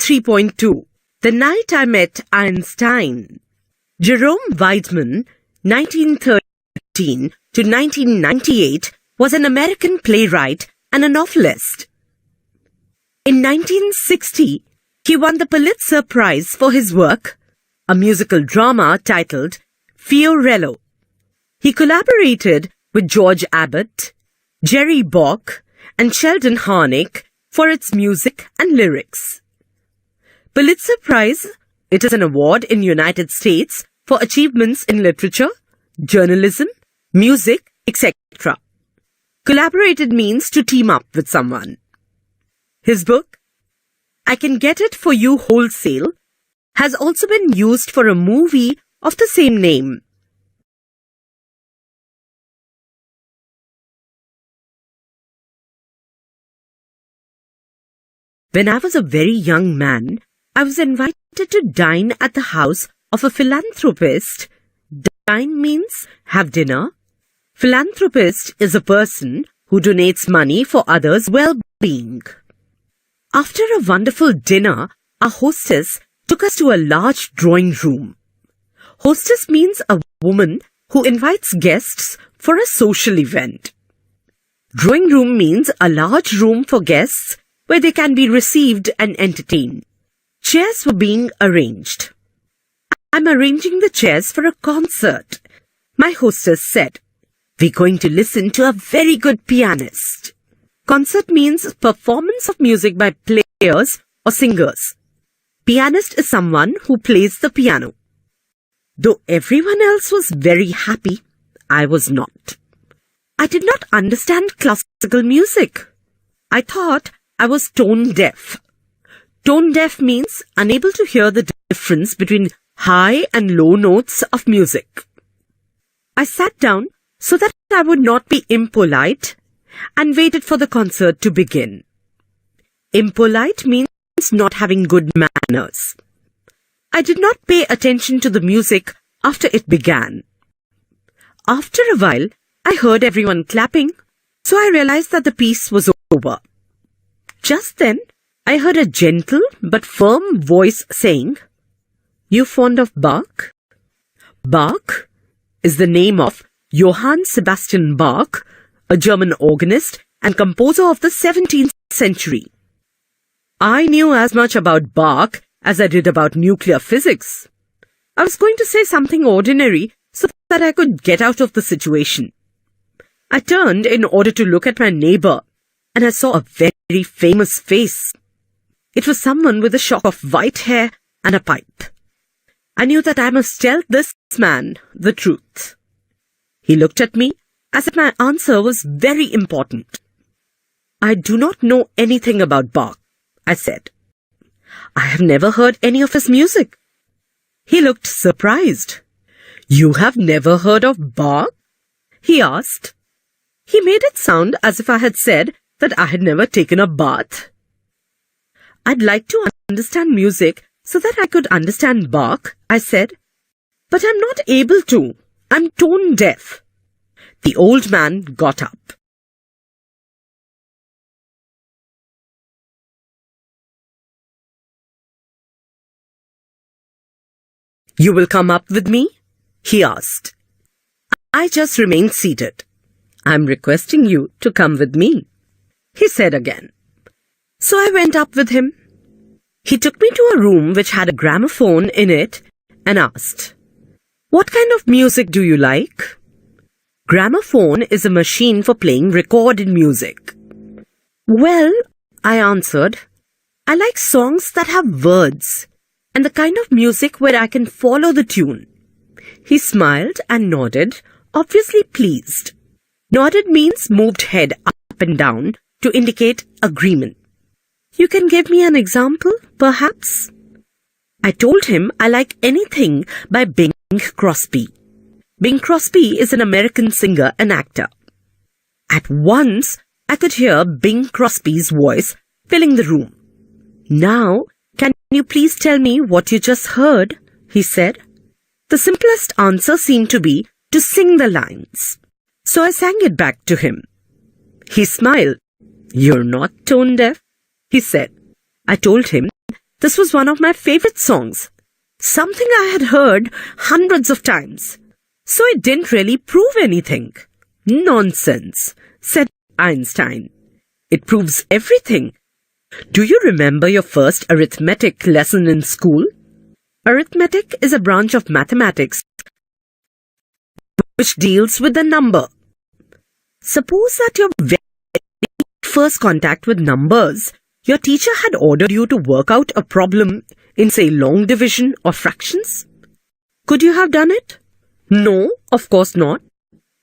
3.2 The Night I Met Einstein. Jerome Weidman, 1913 to 1998, was an American playwright and a novelist. In 1960, he won the Pulitzer Prize for his work, a musical drama titled Fiorello. He collaborated with George Abbott, Jerry Bock, and Sheldon Harnick for its music and lyrics. Pulitzer Prize, it is an award in the United States for achievements in literature, journalism, music, etc. Collaborated means to team up with someone. His book, I Can Get It For You Wholesale, has also been used for a movie of the same name. When I was a very young man, I was invited to dine at the house of a philanthropist. Dine means have dinner. Philanthropist is a person who donates money for others' well-being. After a wonderful dinner, our hostess took us to a large drawing room. Hostess means a woman who invites guests for a social event. Drawing room means a large room for guests where they can be received and entertained. Chairs were being arranged. I'm arranging the chairs for a concert. My hostess said, we're going to listen to a very good pianist. Concert means performance of music by players or singers. Pianist is someone who plays the piano. Though everyone else was very happy, I was not. I did not understand classical music. I thought I was tone deaf. Tone deaf means unable to hear the difference between high and low notes of music. I sat down so that I would not be impolite and waited for the concert to begin. Impolite means not having good manners. I did not pay attention to the music after it began. After a while, I heard everyone clapping, so I realized that the piece was over. Just then, I heard a gentle but firm voice saying, You fond of Bach? Bach is the name of Johann Sebastian Bach, a German organist and composer of the 17th century. I knew as much about Bach as I did about nuclear physics. I was going to say something ordinary so that I could get out of the situation. I turned in order to look at my neighbor, and I saw a very famous face. It was someone with a shock of white hair and a pipe. I knew that I must tell this man the truth. He looked at me as if my answer was very important. I do not know anything about Bach, I said. I have never heard any of his music. He looked surprised. You have never heard of Bach? He asked. He made it sound as if I had said that I had never taken a bath. I'd like to understand music so that I could understand Bach, I said. But I'm not able to. I'm tone deaf. The old man got up. You will come up with me? He asked. I just remained seated. I'm requesting you to come with me, he said again. So I went up with him. He took me to a room which had a gramophone in it and asked, What kind of music do you like? Gramophone is a machine for playing recorded music. Well, I answered, I like songs that have words and the kind of music where I can follow the tune. He smiled and nodded, obviously pleased. Nodded means moved head up and down to indicate agreement. You can give me an example, perhaps? I told him I like anything by Bing Crosby. Bing Crosby is an American singer and actor. At once, I could hear Bing Crosby's voice filling the room. Now, can you please tell me what you just heard? He said. The simplest answer seemed to be to sing the lines. So I sang it back to him. He smiled. You're not tone deaf, he said. I told him This was one of my favorite songs, something I had heard hundreds of times. So it didn't really prove anything. Nonsense, said Einstein. It proves everything. Do you remember your first arithmetic lesson in school? Arithmetic is a branch of mathematics which deals with the number. Suppose that your very first contact with numbers, your teacher had ordered you to work out a problem in, say, long division or fractions. Could you have done it? No, of course not.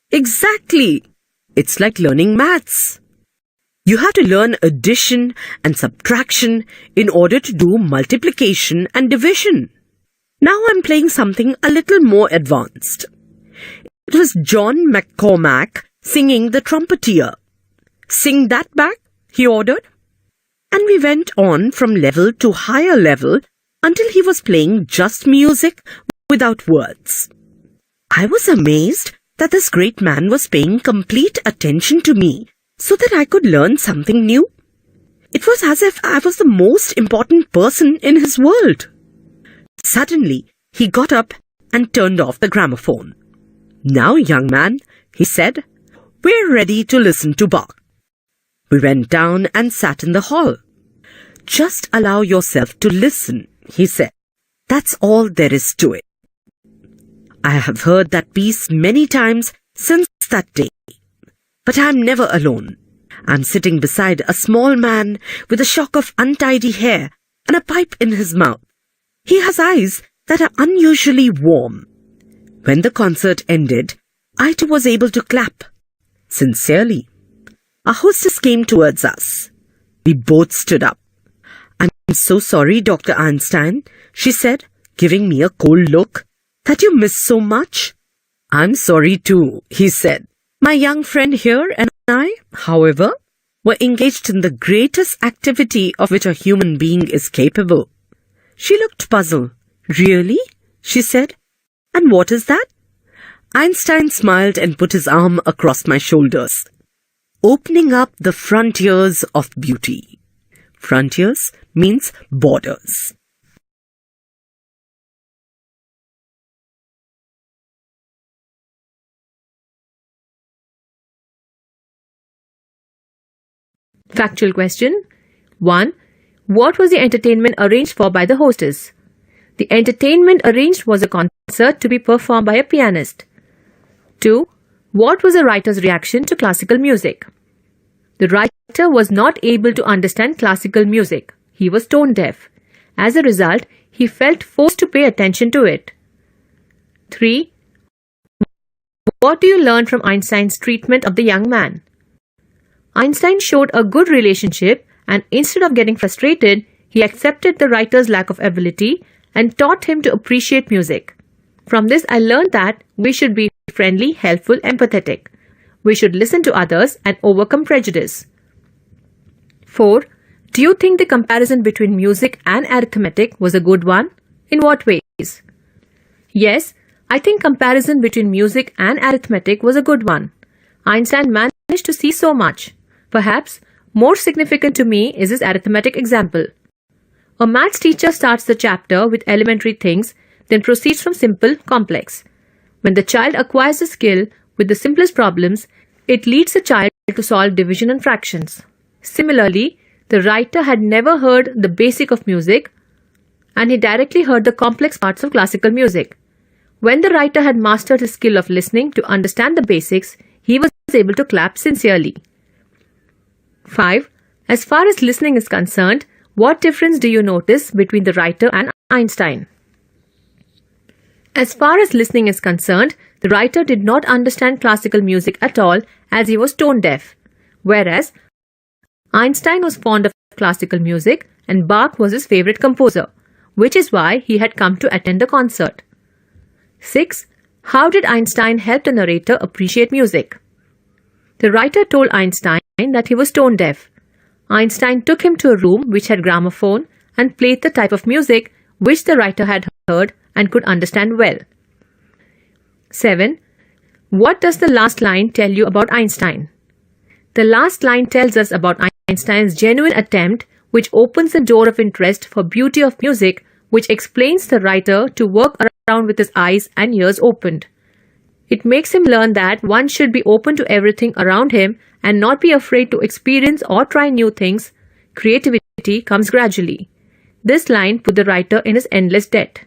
Exactly. It's like learning maths. You have to learn addition and subtraction in order to do multiplication and division. Now I'm playing something a little more advanced. It was John McCormack singing The Trumpeter. Sing that back, he ordered. And we went on from level to higher level until he was playing just music without words. I was amazed that this great man was paying complete attention to me so that I could learn something new. It was as if I was the most important person in his world. Suddenly, he got up and turned off the gramophone. Now, young man, he said, we're ready to listen to Bach. We went down and sat in the hall. Just allow yourself to listen, he said. That's all there is to it. I have heard that piece many times since that day. But I am never alone. I'm sitting beside a small man with a shock of untidy hair and a pipe in his mouth. He has eyes that are unusually warm. When the concert ended, I too was able to clap. Sincerely. Our hostess came towards us. We both stood up. I'm so sorry, Dr. Einstein, she said, giving me a cold look, that you missed so much. I'm sorry too, he said. My young friend here and I, however, were engaged in the greatest activity of which a human being is capable. She looked puzzled. Really? She said. And what is that? Einstein smiled and put his arm across my shoulders. Opening up the frontiers of beauty. Frontiers means borders. Factual question. 1. What was the entertainment arranged for by the hostess? The entertainment arranged was a concert to be performed by a pianist. 2. What was the writer's reaction to classical music? The writer was not able to understand classical music. He was tone deaf. As a result, he felt forced to pay attention to it. 3. What do you learn from Einstein's treatment of the young man? Einstein showed a good relationship, and instead of getting frustrated, he accepted the writer's lack of ability and taught him to appreciate music. From this, I learned that we should be friendly, helpful, empathetic. We should listen to others and overcome prejudice. 4. Do you think the comparison between music and arithmetic was a good one? In what ways? Yes, I think comparison between music and arithmetic was a good one. Einstein managed to see so much. Perhaps more significant to me is his arithmetic example. A maths teacher starts the chapter with elementary things, then proceeds from simple, complex. When the child acquires the skill with the simplest problems, it leads the child to solve division and fractions. Similarly, the writer had never heard the basic of music, and he directly heard the complex parts of classical music. When the writer had mastered his skill of listening to understand the basics, he was able to clap sincerely. 5. As far as listening is concerned, what difference do you notice between the writer and Einstein? As far as listening is concerned, the writer did not understand classical music at all as he was tone deaf, whereas Einstein was fond of classical music and Bach was his favorite composer, which is why he had come to attend the concert. 6. How did Einstein help the narrator appreciate music? The writer told Einstein that he was tone deaf. Einstein took him to a room which had gramophone and played the type of music which the writer had heard and could understand well. 7. What does the last line tell you about Einstein? The last line tells us about Einstein's genuine attempt which opens the door of interest for beauty of music, which explains the writer to work around with his eyes and ears opened. It makes him learn that one should be open to everything around him and not be afraid to experience or try new things. Creativity comes gradually. This line put the writer in his endless debt.